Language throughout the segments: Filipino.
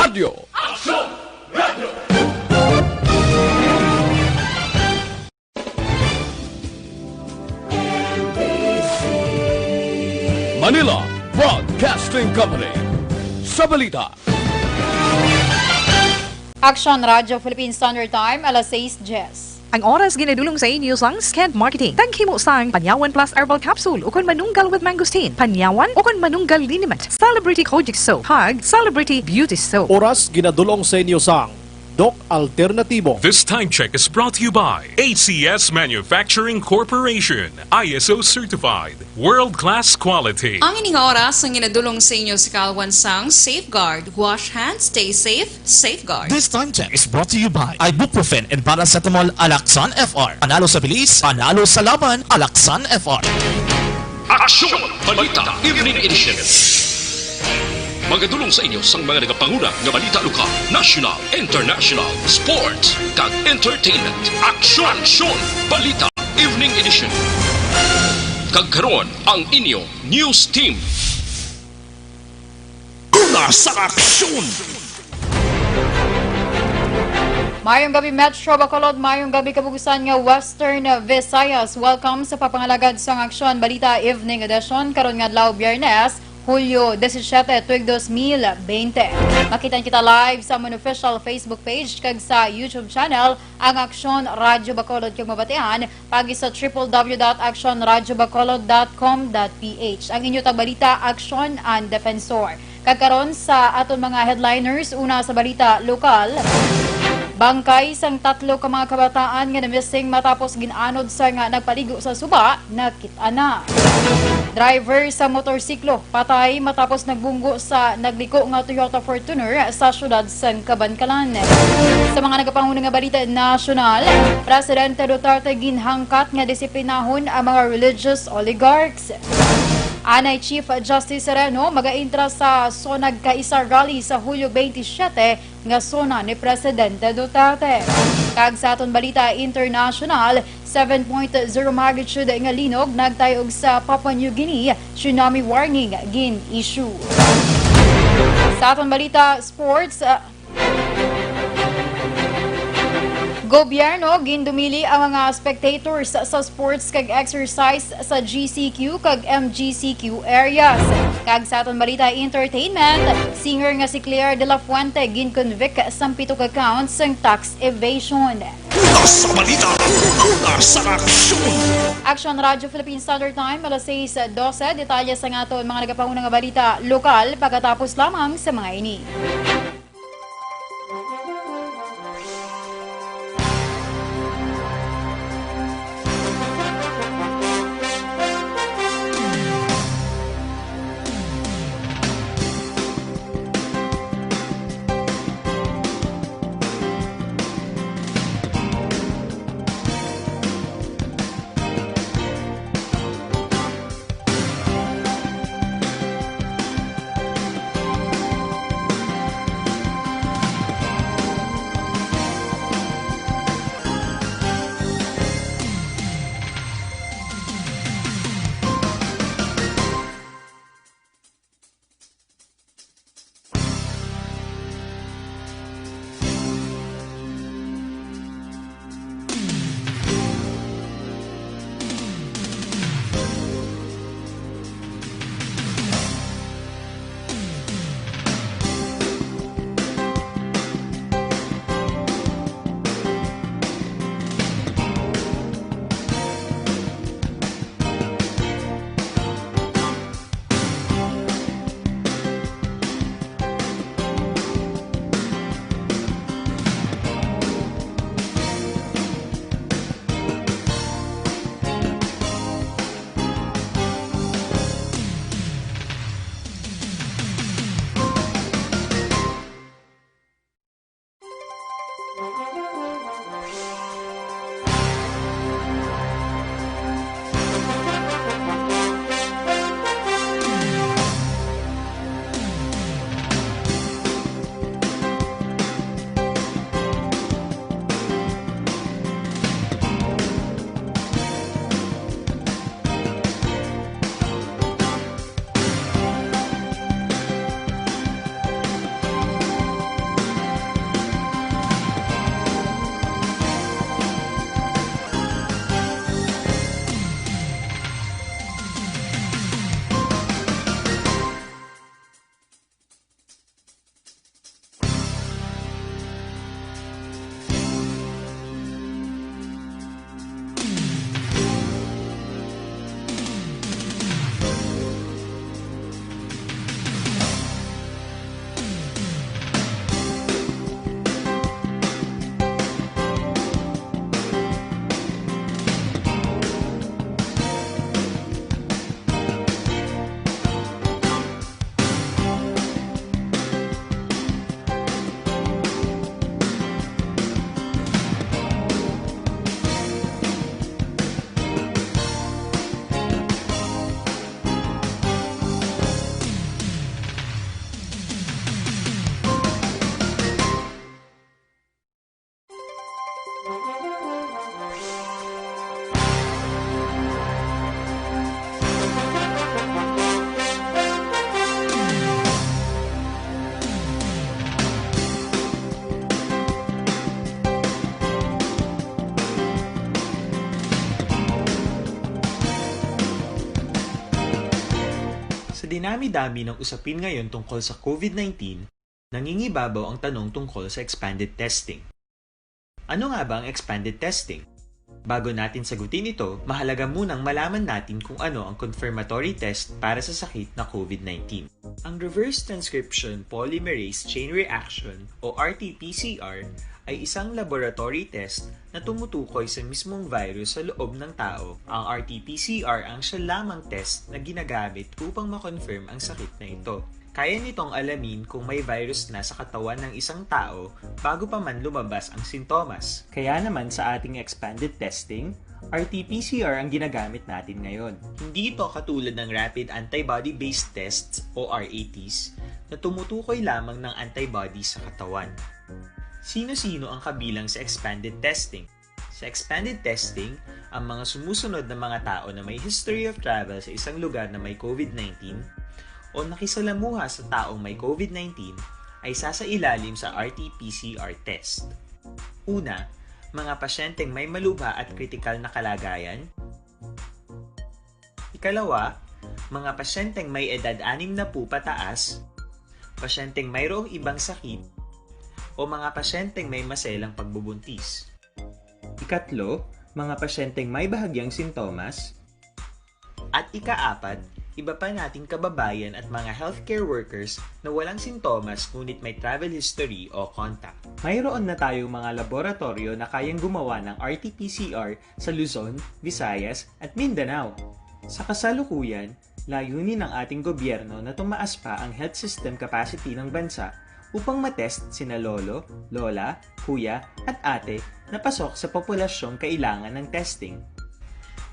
Radio. Aksyon Radio! Manila Broadcasting Company. Sa balita. Action Radio Philippine Standard Time, alas 6:10. Ang oras ginadulong sa inyo sang Scant Marketing. Tangkimo sang Panyawan Plus Herbal Capsule ukon manunggal with mangosteen. Panyawan ukon manunggal liniment. Celebrity Kojic Soap. Hug Celebrity Beauty Soap. Oras ginadulong sa inyo sang Doc Alternatibo. This time check is brought to you by ACS Manufacturing Corporation, ISO certified, world-class quality. Ang ining oras ang ginadulong sa inyo si Kalwan Sang Safeguard. Wash hands, stay safe, safeguard. This time check is brought to you by Ibuprofen and Paracetamol Alaxan FR. Panalo sa bilis, panalo sa laban, Alaxan FR. Aksyon Balita Evening Edition. Magadulong sa inyo sang mga nagapanguna nga balita lokal, national, international, sports, kag entertainment. Aksyon Balita Evening Edition. Kag karon ang inyo news team. Una sa aksyon! Mayong gabi Metro Bacolod, mayong gabi kabugusan nga Western Visayas. Welcome sa papangalagad sang Aksyon Balita Evening Edition karon nga adlaw Biyernes, Hulyo 17, tuig 2020. Makitan kita live sa among official Facebook page kag sa YouTube channel ang Aksyon Radio Bacolod kag mabatian pagi sa www.actionradiobacolod.com.ph. Ang inyo tag balita Aksyon and Defensor. Kagkaron sa aton mga headliners, una sa balita lokal. Bangkay sang 3 ka mga kabataan nga na-missing matapos ginanod sa nga nagpaligo sa suba, nakita na. Driver sa motorsiklo patay matapos nagbunggo sa nagliko nga Toyota Fortuner sa syudad sang Cabancalan. Sa mga nagapangunan nga balita nasyonal, Presidente Duterte ginhangkat nga disiplinahon ang mga religious oligarchs. Anay Chief Justice Sereno magaintra sa Sonag Kaisar Rally sa Hulyo 27 nga sona ni Presidente Duterte. Kag sa aton balita international, 7.0 magnitude nga linog nagtayog sa Papua New Guinea, tsunami warning gin-issue. Sa aton balita sports, gobyerno gindumili ang mga spectators sa sports kag exercise sa GCQ kag MGCQ areas. Kag sa aton balita entertainment, singer nga si Claire de la Fuente gin-convict sa 7 ka counts ng tax evasion. Una sa balita, una sa aksyon! Action Radio Philippine Standard Time, alas 6:12. Detalye sa nga aton mga nagapangunang nga balita lokal pagkatapos lamang sa mga ini. dinami-dami ng usapin ngayon tungkol sa COVID-19, nangingibabaw ang tanong tungkol sa expanded testing. Ano nga ba ang expanded testing? Bago natin sagutin ito, mahalaga munang malaman natin kung ano ang confirmatory test para sa sakit na COVID-19. Ang reverse transcription polymerase chain reaction o RT-PCR ay isang laboratory test na tumutukoy sa mismong virus sa loob ng tao. Ang RT-PCR ang siya lamang test na ginagamit upang makonfirm ang sakit na ito. Kaya nitong alamin kung may virus na sa katawan ng isang tao bago pa man lumabas ang sintomas. Kaya naman sa ating expanded testing, RT-PCR ang ginagamit natin ngayon. Hindi ito katulad ng rapid antibody-based tests o RATs na tumutukoy lamang ng antibodies sa katawan. Sino-sino ang kabilang sa expanded testing? Sa expanded testing, ang mga sumusunod na mga tao na may history of travel sa isang lugar na may COVID-19 o nakisalamuha sa taong may COVID-19 ay sasailalim sa RT-PCR test. Una, mga pasyenteng may malubha at kritikal na kalagayan. Ikalawa, mga pasyenteng may edad 60 pataas, pasyenteng mayroong ibang sakit, o mga pasyenteng may maselang pagbubuntis. Ikatlo, mga pasyenteng may bahagyang sintomas. At ikaapat, iba pa nating kababayan at mga healthcare workers na walang sintomas ngunit may travel history o contact. Mayroon na tayong mga laboratorio na kayang gumawa ng RT-PCR sa Luzon, Visayas at Mindanao. Sa kasalukuyan, layunin ng ating gobyerno na tumaas pa ang health system capacity ng bansa upang matest sina lolo, lola, kuya at ate na pasok sa populasyong kailangan ng testing.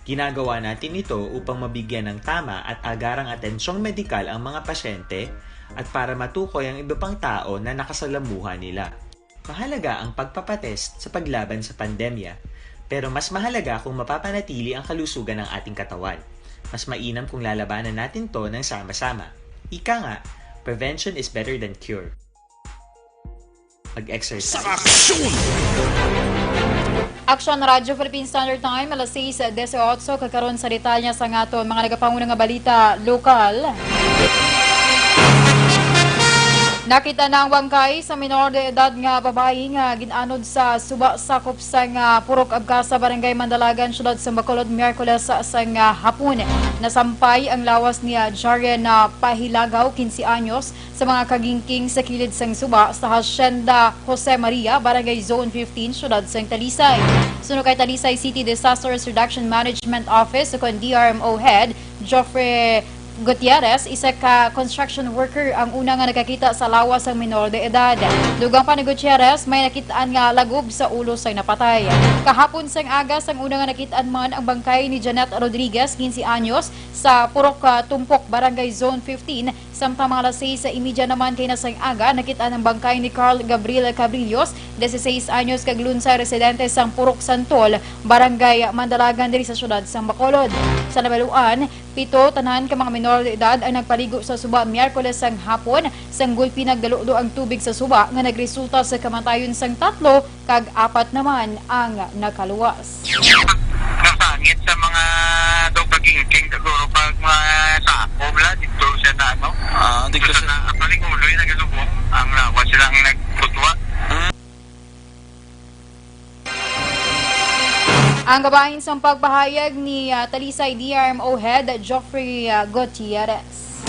Ginagawa natin ito upang mabigyan ng tama at agarang atensyong medikal ang mga pasyente at para matukoy ang iba pang tao na nakasalamuha nila. Mahalaga ang pagpapatest sa paglaban sa pandemya, pero mas mahalaga kung mapapanatili ang kalusugan ng ating katawan. Mas mainam kung lalabanan natin to ng sama-sama. Ika nga, prevention is better than cure. Mag-exercise. Aksyon Radyo Philippine Standard Time, alas 6:18, kakaroon sa detalya sa nga mga nagapangunang nga balita lokal. Nakita na ang bangkay sa minor de edad nga babae nga ginanod sa suba sakop sa nga Purok Abcasa, Barangay Mandalagan, syudad sa Bacolod, Miyerkules sa nga hapon. Nasampay ang lawas niya Jaren na Pahilagaw, 15 anyos, sa mga kagingking sa kilid sang suba sa Hacienda Jose Maria, Barangay Zone 15, syudad sang Talisay. Suno kay Talisay City Disasters Reduction Management Office o DRMO Head Joffrey Gutierrez, isa ka construction worker ang una nga nakakita sa lawas ng minor de edad. Dugang pa ni Gutierrez, may nakitaan nga lagob sa ulo sa napatay. Kahapon sang aga, sang una nga nakitaan man ang bangkay ni Janet Rodriguez, 15 anyos, sa Purok Tumpok, Barangay Zone 15. Samtang mga alas 6:30 naman kay nasang aga, nakitaan ang bangkay ni Carl Gabriel Cabrillos, 16 anyos, kaglunsay residente sang Purok Santol, Barangay Mandalagan, diri sa syudad sang Bacolod. Sa Nabaluan, 7 tanan ka mga minor de edad ang nagpaligo sa suba Miyerkules sang hapon, sang gulpi nagdaludo ang tubig sa suba nga nagresulta sa kamatayon sang 3 kag 4 naman ang nakaluwas. Nasangit sa mga dogagingking siguro pag mga sako bla dito siya na ano. Dito sa paling ulo yung nagalubong ang lawas silang nagputwa. Ang gabahin sa pagpahayag ni Talisay DRMO Head Joffrey Gutierrez.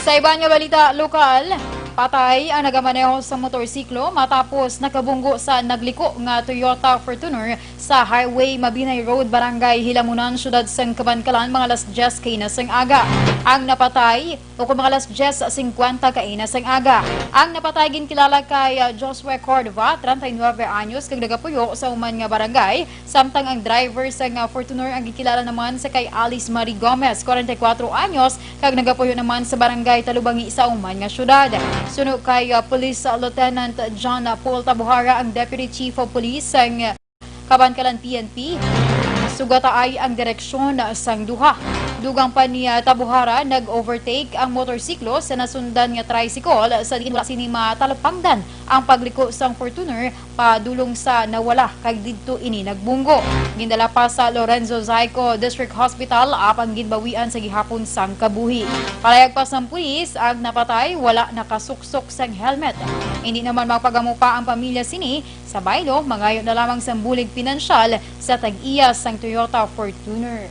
Sa iba nga balita lokal, patay ang nagamaneho sa motorsiklo matapos nakabunggo sa nagliko nga Toyota Fortuner sa Highway Mabinay Road, Barangay Hilamunan, syudad sang Kabankalan, mga alas 10 kay nasang aga. Ang napatay o kung mga alas 10:50 kay nasang aga. Ang napatay ginkilala kay Joshua Cordova, 39 anyos, kag nagapuyo sa uman nga barangay. Samtang ang driver sa nga Fortuner ang gikilala naman sa kay Alice Marie Gomez, 44 anyos, kag nagapuyo naman sa barangay Talubangi sa uman nga syudad. Suno kay Police Lieutenant John Paul Tabuhara, ang Deputy Chief of Police sang Kabankalan PNP. Sugata ay ang direksyon sang duha. Dugang pa niya Tabuhara, nag-overtake ang motorsiklo sa nasundan nga tricycle sa di wala sini matalapangdan ang pagliko sang Fortuner padulong sa nawala kag didto ini nagbunggo. Gindala pa sa Lorenzo Zaico District Hospital apang ginbawian sa gihapon sang kabuhi. Palayag pa sang pulis ang napatay wala nakasuksok sang helmet. Hindi naman magpagamo pa ang pamilya sini sa baylo mangayo na lamang sang bulig pinansyal sa tag-iya sang Toyota Fortuner.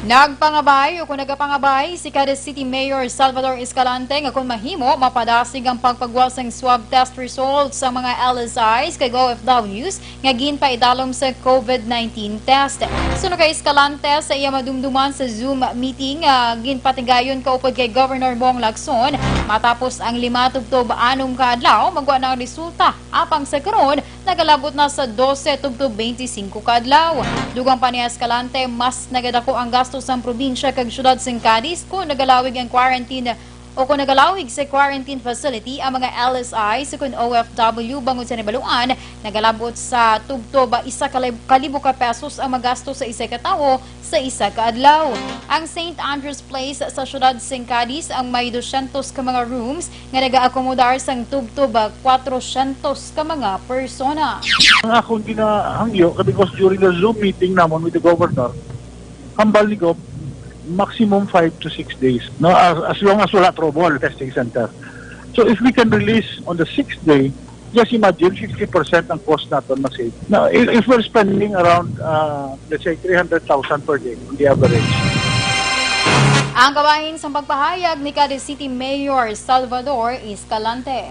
Nagpangabay o kung nagapangabay si Cadiz City Mayor Salvador Escalante nga kung mahimo mapadasig ang pagpagwasang swab test results sa mga LSIs kay OFWs nga ginpaidalom sa COVID-19 test. Sunod kay Escalante sa iya madumduman sa Zoom meeting ginpatinggayon kaupod kay Governor Bong Lacson matapos ang 5 tubtob 6 kaadlaw magwa na ang resulta apang sa karon nagalabot na sa 12 tubtob 25 kaadlaw. Dugang pa ni Escalante mas nagadako ang gasto sa probinsya kag syudad sa Cadiz kung nagalawig ang quarantine o kung nagalawig sa quarantine facility ang mga LSI sa kung OFW bangod sa Nibaluan nagalabot sa tubtob 1,000 ka pesos ang magasto sa isa ka tawo sa isa ka adlaw. Ang St. Andrew's Place sa syudad sa Cadiz ang may 200 ka mga rooms nga naga-akomodar sang tubtob 400 ka mga persona. Ang akong ginahangyo because during the Zoom meeting namon with the governor hambal ni Gob, maximum 5 to 6 days, no? As long as wala trouble, testing center. So if we can release on the 6th day, just imagine 50% ang cost natin na-save. Now, if we're spending around, let's say, 300,000 per day on the average. Ang kabahin sa pagpahayag ni Cadiz City Mayor Salvador Escalante.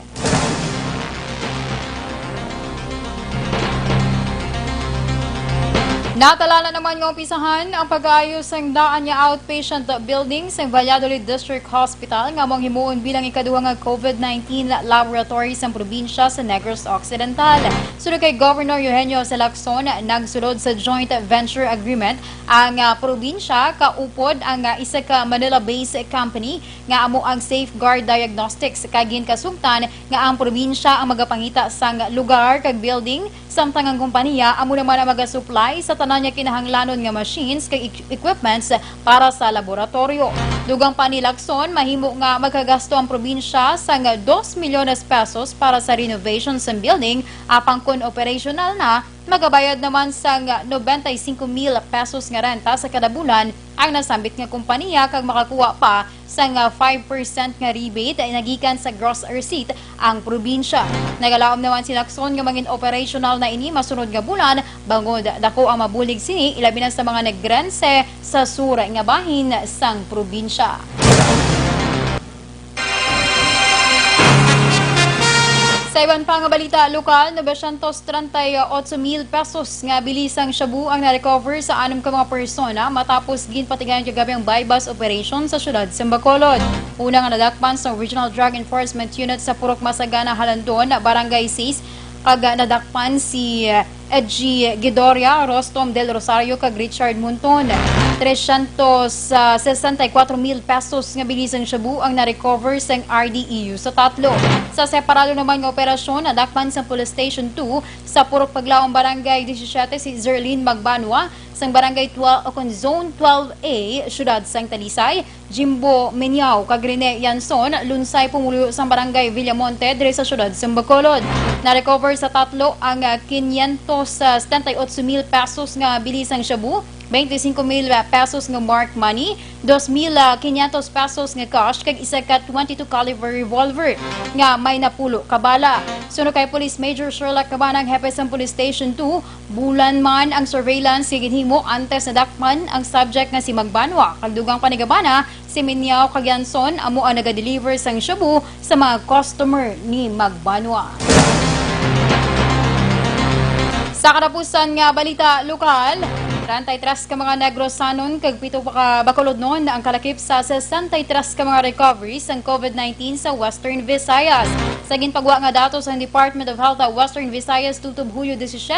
Natala na naman ng umpisahan ang pag-ayos ng daan niya outpatient building sa Valladolid District Hospital nga mong himuon bilang ikaduha nga COVID-19 laboratory sa probinsya sa Negros Occidental. Sunod kay Governor Eugenio Lacson, nagsulod sa joint venture agreement ang probinsya kaupod ang isa ka Manila-based company nga amo ang Safeguard Diagnostics kagin kasugtan nga ang probinsya ang magapangita sang lugar kag building samtang ang kompanya amo naman ang magasupply sa tanan niya kinahanglanon nga machines kag equipments para sa laboratorio. Dugang pa ni Lacson, mahimo nga magkagasto ang probinsya sang 2 milyones pesos para sa renovation sa building apang kun operational na magabayad naman sang 95,000 pesos nga renta sa kada bulan ang nasambit nga kompanya kag makakuha pa sang 5% nga rebate ay nagikan sa gross receipt ang probinsya. Nagalaom naman si Lacson nga mangin operational na ini masunod nga bulan bangod dako ang mabulig sini ilabi na sa mga nagrense sa sur nga bahin sang probinsya. Sa iban pang balita lokal, 938,000 pesos nga bilisang shabu ang na-recover sa 6 ka mga persona matapos ginpatigayan kagabi ang bypass operation sa syudad sa Bacolod. Unang nadakpan sa Regional Drug Enforcement Unit sa Purok Masagana, Halandon, Barangay 6, kag nadakpan si Edgy Gidoria, Rostom del Rosario kag Richard Munton. 364,000 pesos nga bilisang shabu ang na-recover sa RDEU sa tatlo. Sa separado naman ng operasyon, nadakpan sa Police Station 2 sa Purok Paglaong Barangay 17 si Zerlin Magbanwa, sang Barangay 12 o Zone 12A, Syudad sang Talisay, Jimbo Meniao, Cagrine Yanson, Lunsay Pumuluyo sang Barangay Villamonte, dire sa Syudad sang Bacolod. Na-recover sa tatlo ang 578,000 pesos nga bilisang shabu, 25,000 pesos nga mark money, 2,500 pesos nga cash, kag isa ka 22 caliber revolver nga may napulo kabala. Sunod kay Police Major Sherlock Cabanang, hepe sa Police Station 2, bulan man ang surveillance kay ginhimo antes na dakman ang subject nga si Magbanwa. Kagdugang panigabana, si Minyao Kagyanson amo ang naga-deliver sang shabu sa mga customer ni Magbanwa. Sa katapusan nga balita lokal, 33 ka mga Negrosanon kag 7 ka Bacolod noon ang kalakip sa 63 ka mga recoveries ng COVID-19 sa Western Visayas. Sa ginpagwa nga datos sa Department of Health sa Western Visayas tutob Hulyo 17,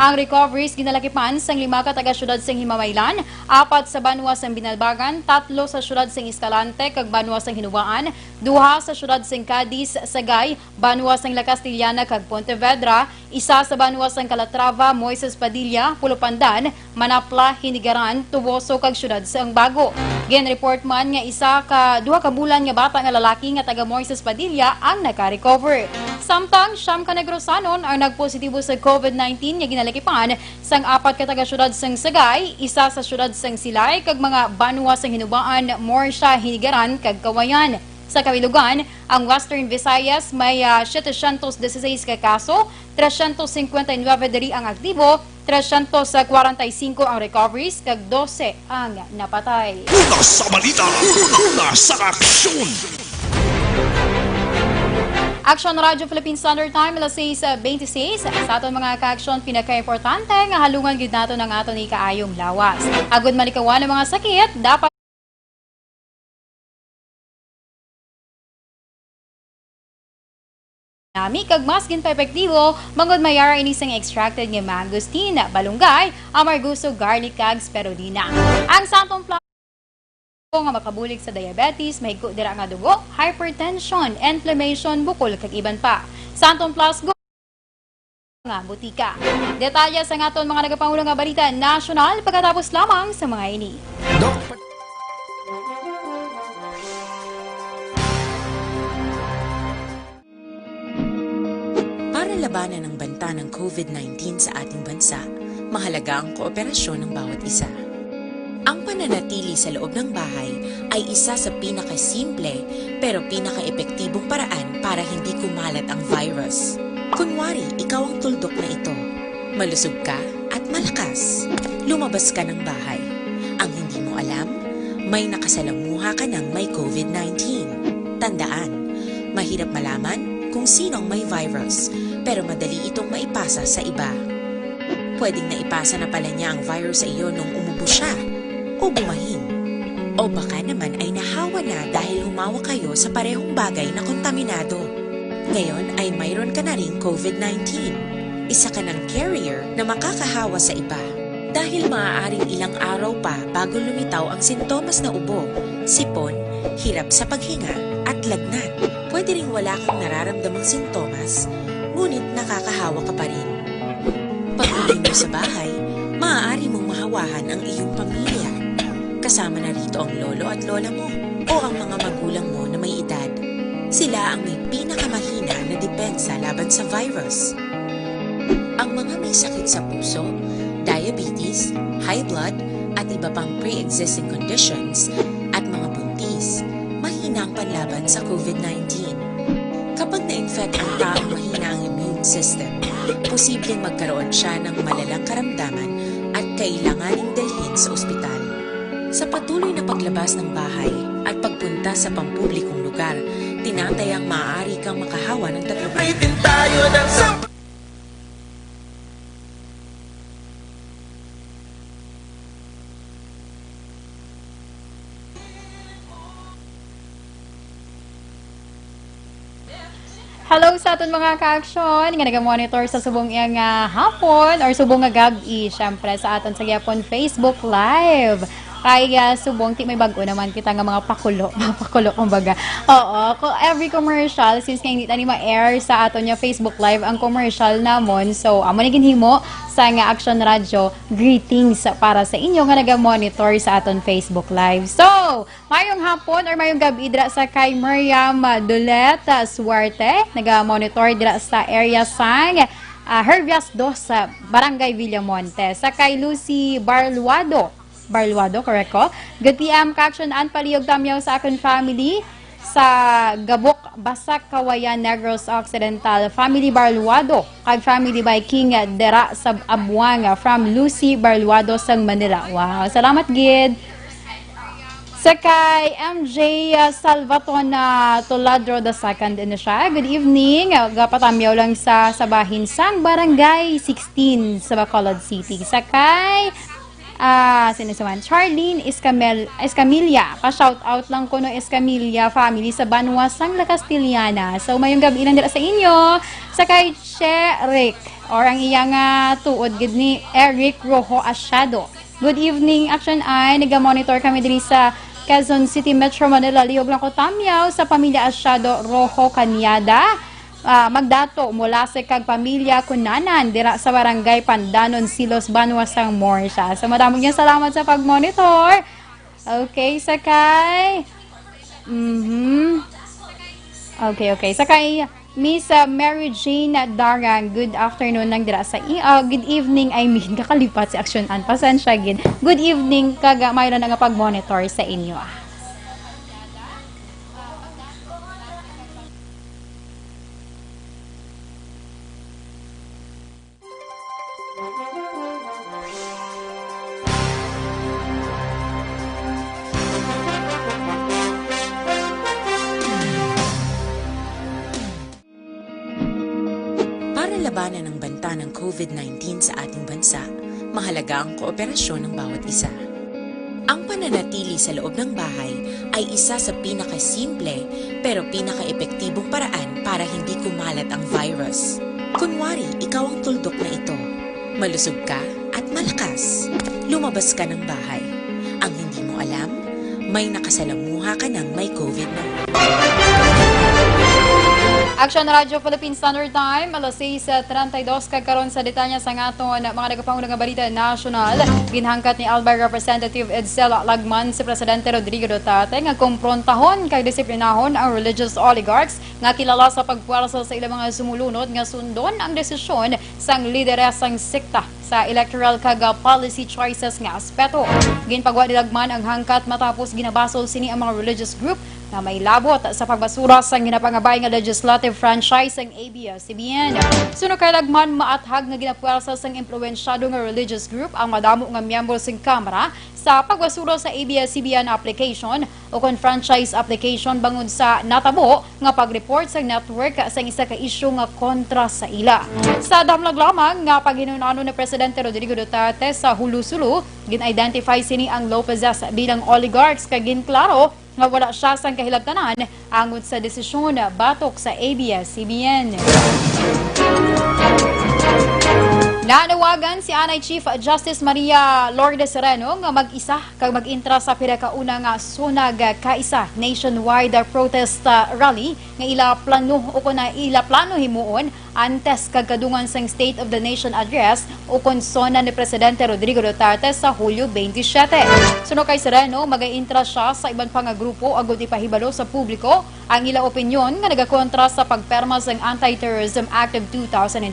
ang recoveries ginalakipan sang 5 ka taga-syudad sang Himamaylan, 4 sa Banwa sang Binalbagan, 3 sa syudad sang Escalante kag Banwa sang Hinuwaan, Duha sa syudad sing Cadiz, Sagay, Banwa sang La Castillana kag Pontevedra, isa sa Banwa sang Calatrava, Moises Padilla, Pulupandan, Manapla, Hinigaran, Tuboso kag syudad sang Bago. Gin-report man nga duha ka bulan nga bata nga lalaki nga taga Moises Padilla ang naka-recover. Samtang siyam ka Negrosanon ang nagpositibo sa COVID-19 nga ginalakipan sang 4 ka taga syudad sang Sagay, isa sa syudad sang Silay kag mga Banwa sang Hinubaan, Morsha, Hinigaran kag Kawayan. Sa kabilugan, ang Western Visayas may 716 ka kaso, 359 diri ang aktibo, 345 ang recoveries, kag 12 ang napatay. Una sa balita, una sa aksyon. Action Radio Philippine Standard Time, alas 6:26. Sa aton mga ka-aksyon, pinaka-importante nga halungan gid nato ng aton ni kaayong lawas. Agud malikawan ang mga sakit, dapat nami kag mas gin epektibo mangod mayara ini sang extracted nga mangosteen, balunggay, amarguso, garlic kag spirulina. Ang santong plano nga makabulig sa diabetes, mahigko dira nga dugo, hypertension, inflammation, bukol kag iban pa. Santong plus go nga butika. Detalye sa aton mga nagapangulo nga balita national pagkatapos lamang sa mga ini. Para labanan ang banta ng COVID-19 sa ating bansa, mahalaga ang kooperasyon ng bawat isa. Ang pananatili sa loob ng bahay ay isa sa pinakasimple pero pinaka-epektibong paraan para hindi kumalat ang virus. Kunwari, ikaw ang tuldok na ito. Malusog ka at malakas. Lumabas ka ng bahay. Ang hindi mo alam, may nakasalamuha ka ng may COVID-19. Tandaan, mahirap malaman kung sino ang may virus, pero madali itong maipasa sa iba. Pwedeng naipasa na pala niya ang virus sa iyo nung umubo siya o bumahin. O baka naman ay nahawa na dahil humawa kayo sa parehong bagay na kontaminado. Ngayon ay mayroon ka na ring COVID-19. Isa ka ng carrier na makakahawa sa iba. Dahil maaaring ilang araw pa bago lumitaw ang sintomas na ubo, sipon, hirap sa paghinga at lagnat. Pwede ring wala kang nararamdamang sintomas, ngunit nakakahawa ka pa rin. Pag-uwi mo sa bahay, maaari mong mahawahan ang iyong pamilya. Kasama na rito ang lolo at lola mo o ang mga magulang mo na may edad. Sila ang may pinakamahina na depensa laban sa virus. Ang mga may sakit sa puso, diabetes, high blood, at iba pang pre-existing conditions at mga buntis, mahina ang panlaban sa COVID-19. Kapag na-infect ang taong mahina ang immune system, posibleng magkaroon siya ng malalang karamdaman at kailanganing dalhin sa ospital. Sa patuloy na paglabas ng bahay at pagpunta sa pampublikong lugar, tinatayang maaari kang makahawa ng 3 tayo ng Hello sa aton mga ka-aksyon nga naga-monitor sa subong iyang hapon or subong nga gabi, syempre sa aton sa gyapon Facebook Live. Kay subong ti may bago naman kita nga mga pakulo kumbaga. Oo, every commercial since nga hindi tani ma-air sa aton nga Facebook Live ang commercial namon. So amo ni ginhimo sa nga Action Radio greetings para sa inyo nga naga-monitor sa aton Facebook Live. So, mayong hapon or mayong gabi dira sa kay Miriam Dulet Suarte, naga-monitor dira sa area sang Herbias 2 sa Barangay Villamonte. Sa kay Lucy Barluado, correct ko? Good PM, Kaksyon, and palihog tamyaw sa akong family sa Gabok, Basak, Kawayan, Negros Occidental, Family Barluado, kag Family by King Dera sa Abuanga from Lucy Barluado sang Manila. Wow, salamat gid. Sa kay MJ Salvaton Toladro II din siya. Good evening. Gapatamyaw lang sa Sabahin sang Barangay 16 sa Bacolod City. Sa kay sinisuman Charlene Escamilla. Pa-shout out lang ko no Escamilla family sa Banwa sang La Castillana. So mayong gabi lang dira sa inyo. Sa kay Eric or ang iyang tuod gid ni Eric Rojo Asyado. Good evening, Action Ay. Naga-monitor kami diri sa Quezon City, Metro Manila, lihog lang ko tamyaw sa pamilya Asyado Rojo Cañada. Magdato mula sa kag pamilya kunanan dira sa barangay Pandanon, Silos, Banwasang Morsha. So madamong nga salamat sa pag-monitor. Okay, sakay. Okay. Sakay Miss Mary Jane Darang, good afternoon lang dira sa good evening, I mean kakalipat si Action An, pasensya gid. Good evening kaga mayroon nga pag-monitor sa inyo. Para labanan ang banta ng COVID-19 sa ating bansa, mahalaga ang kooperasyon ng bawat isa. Ang pananatili sa loob ng bahay ay isa sa pinakasimple pero pinaka-epektibong paraan para hindi kumalat ang virus. Kunwari, ikaw ang tuldok na ito. Malusog ka at malakas. Lumabas ka ng bahay. Ang hindi mo alam, may nakasalamuha ka ng may COVID-19. Action Radio Philippines Standard Time, alas 6:32 kagkaroon sa detalya sa ngaton mga nagapangulang nga balita national. Ginhangkat ni Albay Representative Edsel Lagman si Presidente Rodrigo Duterte nga komprontahon kay disiplinahon ang religious oligarchs nga kilala sa pagpuwersa sa ilang mga sumulunod nga sundon ang desisyon sang lideresang sekta sa electoral kag policy choices nga aspeto. Ginpagwa ni Lagman ang hangkat matapos ginabasol sini ang mga religious group na may labot sa pagbasura sa ginapangabay nga legislative franchise ang ABS-CBN. Suno kay Lagman, maathag nga ginapuwersa sang impluwensyado nga religious group ang madamo nga miyembro sing Kamara sa pagbasura sa ABS-CBN application o kon franchise application bangod sa natabo nga pag-report sa network sa isa ka issue nga kontra sa ila. Sa damlag lamang nga paghinunano ni Presidente Rodrigo Duterte sa Hulu-Sulu, gin-identify sini ang Lopezes bilang oligarchs kag ginklaro nga wala siya sang kahilabtanan angod sa desisyon batok sa ABS-CBN. Nanawagan si Anay Chief Justice Maria Lourdes Sereno nga mag-isa kag mag-intra sa pinakauna nga sunag kaisa nationwide protest rally nga ila plano himuon antes kag kadungan sang State of the Nation address o konsona ni Presidente Rodrigo Duterte sa Hulyo 27. Suno kay Sereno, mag-intra siya sa iban pang grupo agud ipahibalo sa publiko ang ila opinyon nga nagakontra sa pagperma sang Anti-Terrorism Act of 2020,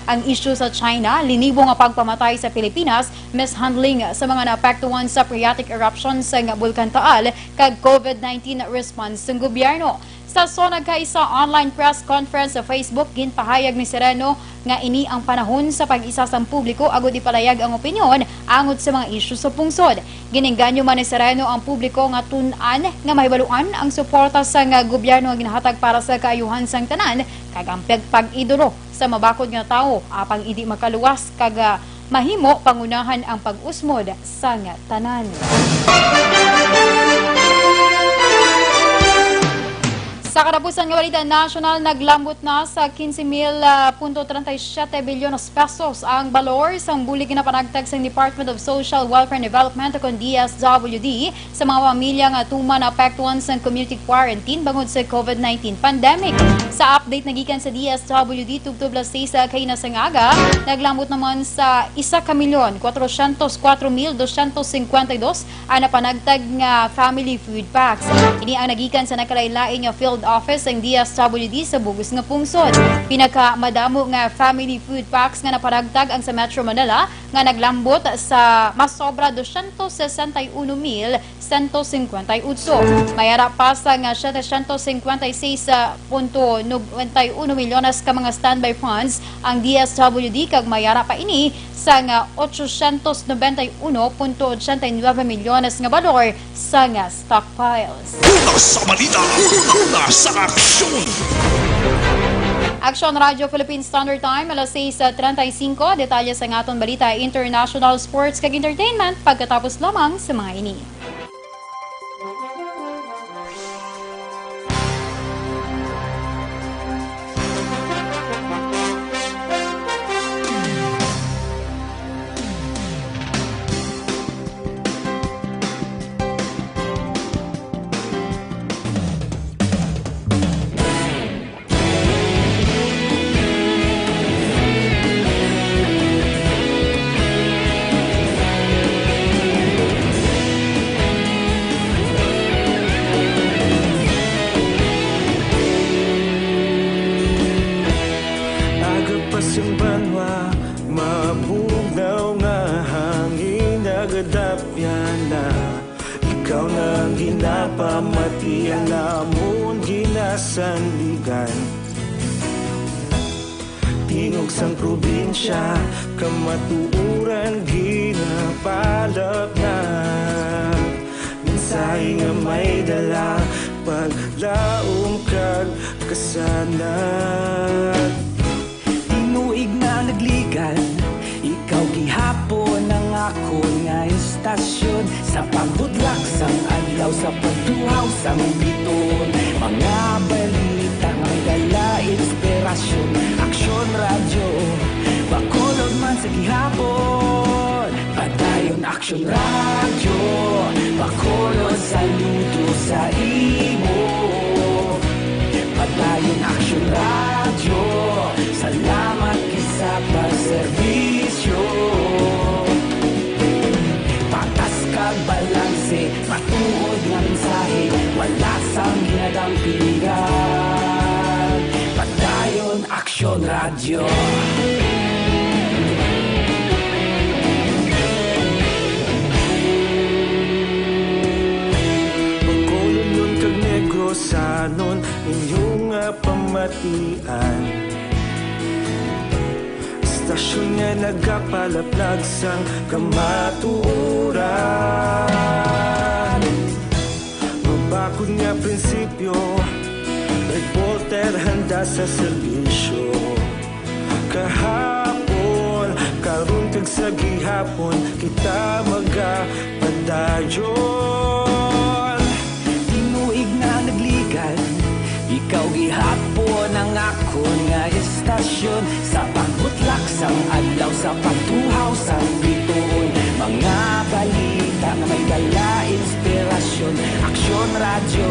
ang issue sa China, linibo nga pagpamatay sa Pilipinas, mishandling sa mga naapektuhan sa phreatic eruption sa Bulkan Taal kag COVID-19 response ng gobyerno. Sa sonag kaisa online press conference sa Facebook, ginpahayag ni Sereno nga ini ang panahon sa pag-isa sa publiko agud ipalayag ang opinyon angod sa mga isyu sa pungsod. Giningganyo man ni Sereno ang publiko nga tun-an nga mahibaluan ang suporta sa nga gobyerno nga ginahatag para sa kaayuhan sang tanan kag ang pag-idolo sa mabakod nga tawo apang hindi makaluwas kag mahimo pangunahan ang pag-usmod sa nga tanan. Sa katapusan nga balita national, naglambot na sa 15,037 bilyon pesos ang balor sa bulig na panagtag sa Department of Social Welfare and Development o DSWD sa mga pamilya nga tuman na apektuhan sa community quarantine bangod sa COVID-19 pandemic. Sa update nagikan sa DSWD tubtob las 6 kay nasangaga, naglambot naman sa 1,404,252 ang napanagtag nga family food packs. Ini ang nagikan sa nakalain-lain nga field office ang DSWD sa Bugos nga pungsod. Pinakamadamo nga family food packs nga naparagtag ang sa Metro Manila nga naglambot sa mas sobra 261,158. Mayara pa sa nga 756.91 milyones ka mga standby funds ang DSWD kag mayara pa ini sa nga 891.89 milyones nga balor sa nga stockpiles. Una sa balita, una sa aksyon! Action Radio Philippines Standard Time, alas 6:35. Detalye sa ngaton balita, international sports kag entertainment pagkatapos lamang sa mga ini. na ikaw na ang ginapamatian namon ginasandigan. Tingog sang probinsya kamatuuran ginapalap na mensahe nga may dala paglaom kag kasanat. Tinuig na nagligan, ikaw gihapon ang ako nga istasyon sa pagbudlak sang adlaw sa pagtuhaw sang biton. Mga balita may dala inspirasyon, aksyon radyo bakulod man sa gihapon. Padayon aksyon radyo bakulod saludo sa imo. Padayon aksyon radyo, salamat kisa pagserbisyo. Patas kag balanse, matuod nga mensahe, wala sang ginadampingan. Padayon aksyon radyo. Sanon inyong pamatian, stasyon nga nagapalaplag sang kamatuuran. Mabakod nga prinsipyo, reporter handa sa serbisyo. Kahapon, karon kag sa gihapon, kita magapadayon. Tinuig na nagligan, ikaw gihapon ang ako nga istasyon sa pagbutlak sang adlaw sa pagtuhaw sang bituon. Mga balita nga may dala inspirasyon, aksyon radyo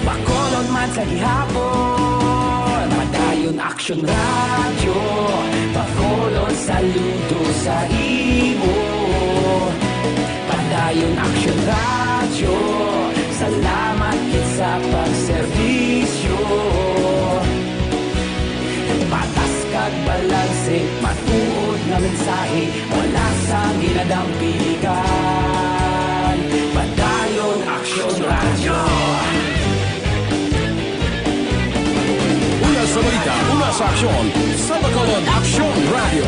bakolod man sa gihapon. Padayon aksyon radyo bakolod saludo sa imo. Padayon aksyon radyo, salamat sa pagserbisyo. Patas kag balanse, matuod na mensahe, wala sang ginadampingan. Padayon aksyon radyo. Una sa balita, una sa aksyon, sa Bacolod Aksyon Radio.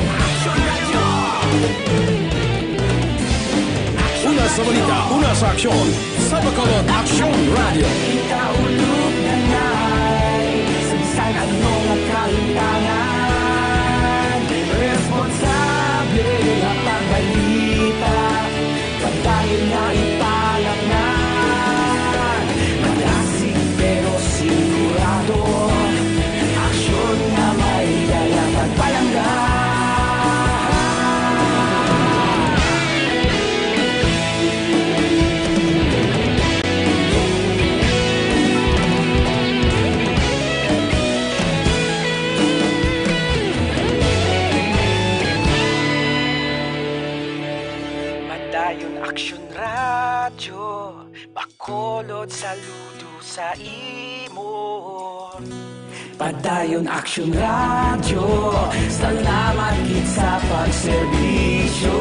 Una sa balita, una sa aksyon, sa Bacolod Aksyon Radio. Ikaulog na na'y sansan ano nga kahintangan. Responsable na pagbalita, pagdayon na ipalak na. Malasig pero sigurado, aksyon na may dala pagpalanggan. Aksyon radyo, bakolod saludo sa imo. Padayon aksyon radyo, salamat gid sa pagserbisyo.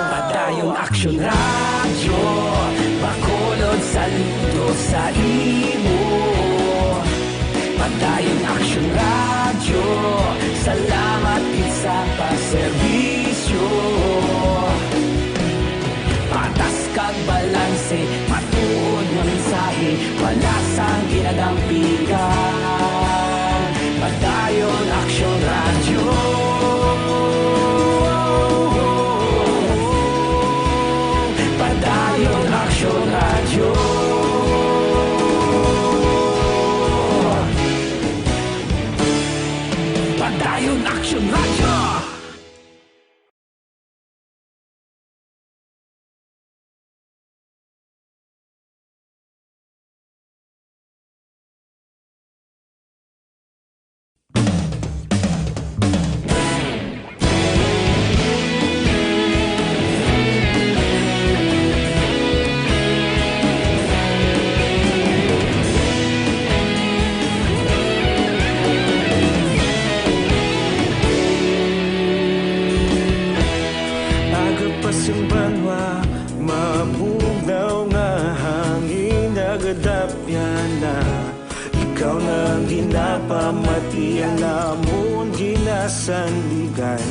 Padayon aksyon radyo, bakolod saludo sa imo. Padayon aksyon radyo, salamat gid sa pagserbisyo. Patas kag balanse, matuod nga mensahe, wala sang ginadampingan. Padayon aksyon radyo. Padayon aksyon radyo. Padayon aksyon radyo. na ikaw nang ginapamati, alamon ginasandigan.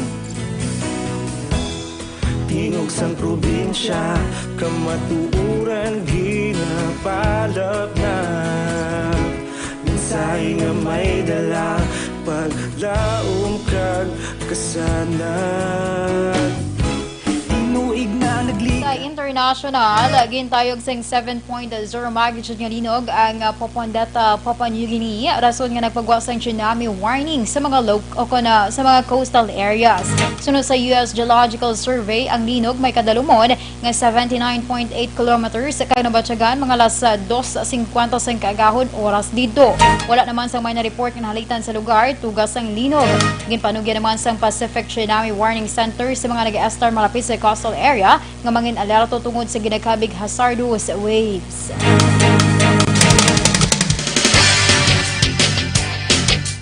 Tingog sang probinsya, kamatuuran ginapalap na. Minsay nga may dala, paglaom kag kasanag. Inuig na nagli Sa international, gintayog sing 7.0 magnitude nga linog ang Papua New Guinea. Rason nga nagpagwasang tsunami warning sa mga sa mga coastal areas. Sunod sa US Geological Survey, ang linog may kadalumon nga 79.8 kilometers kag nabatyagan mga alas 2:50 kaagahon oras dito. Wala naman sang may na-report nga nahalitan sa lugar tugas ang linog. Ginpanugyan naman sang Pacific Tsunami Warning Center sa mga nag-estar malapit sa coastal area nga mangin alerto tungod sa ginakabig hazardous waves.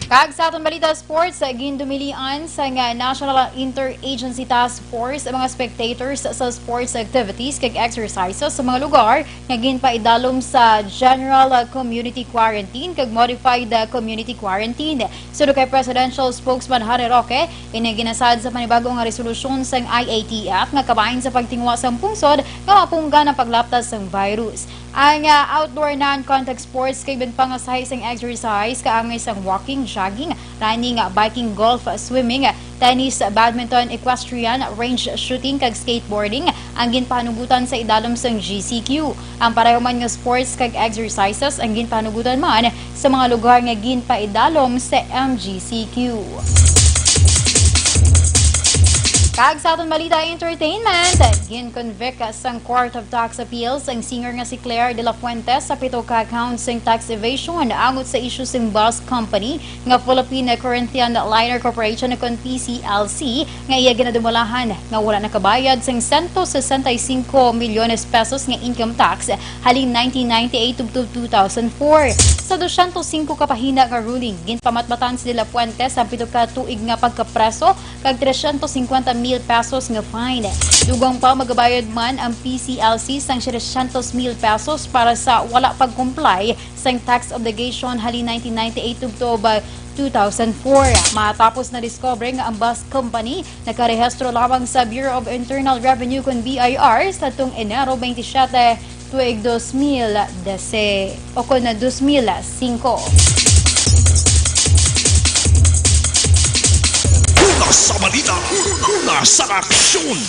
Kag sa aton balita sports, gindumilian sa nga National Interagency Task Force ang mga spectators sa sports activities kag exercises sa mga lugar nga ginpaidalom sa General Community Quarantine kag Modified Community Quarantine. Sudo kay Presidential Spokesman Harry Roque, ginasad sa panibagong nga resolusyon sang IATF nga kabahin sa pagtingwa sa pungsod nga mapunggan ang paglaptas ng virus. Ang outdoor non-contact sports kay pang sa isang exercise kaangay sang walking, jogging, running, biking, golf, swimming, tennis, badminton, equestrian, range shooting kag skateboarding ang ginpanugutan sa idalom sang GCQ. Ang pareho man nga sports kag exercises ang ginpanugutan man sa mga lugar nga ginpaidalom sa MGCQ. Kag sa aton balita entertainment, gin-convict sang Court of Tax Appeals ang singer nga si Claire de la Fuentes sa 7 ka counts ng tax evasion angot sa issue sing bus company nga Philippine Corinthian Liner Corporation na kon PCLC nga iya ginadumalahan nga wala nakabayad sang 165 milyones pesos nga income tax halin 1998 to 2004. Sa 205 ka pahina nga ruling, ginpamatbatan si de la Fuentes ang 7 ka tuig nga pagkapreso kag 350,000 pesos nga fine. Dugang pa magabayad man ang PCLC sang 700,000 pesos para sa wala pag-comply sang tax obligation halin 1998 to 2004. Matapos na discover nga ang bus company nakarehistro lamang sa Bureau of Internal Revenue kon BIR sa tung Enero 27 tuig 2010 o kon 2005. Una sa balita, una sa aksyon.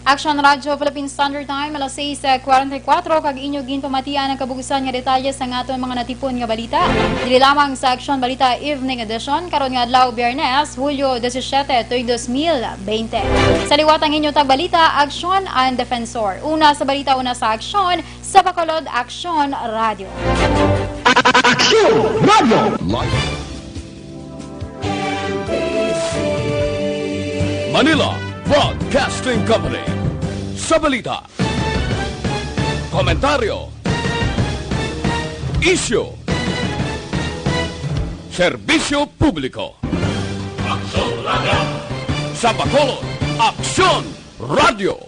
Action Radio Philippine Standard Time alas 6:44 kag inyo ginpamatian ang kabugusan nga detalye sa aton mga natipon nga balita. Dili lamang sa Action Balita Evening Edition karon nga adlaw Biyernes, Hulyo 17, 2020. Sa liwat ang inyo tagbalita, Action and Defensor. Una sa balita, una sa aksyon, sa Bacolod Action Radio. Action Radio! Manila Broadcasting Company. Sa balita, komentaryo, issue, serbisyo publiko. Aksyon Radio! Sa Bacolod, Aksyon Radio!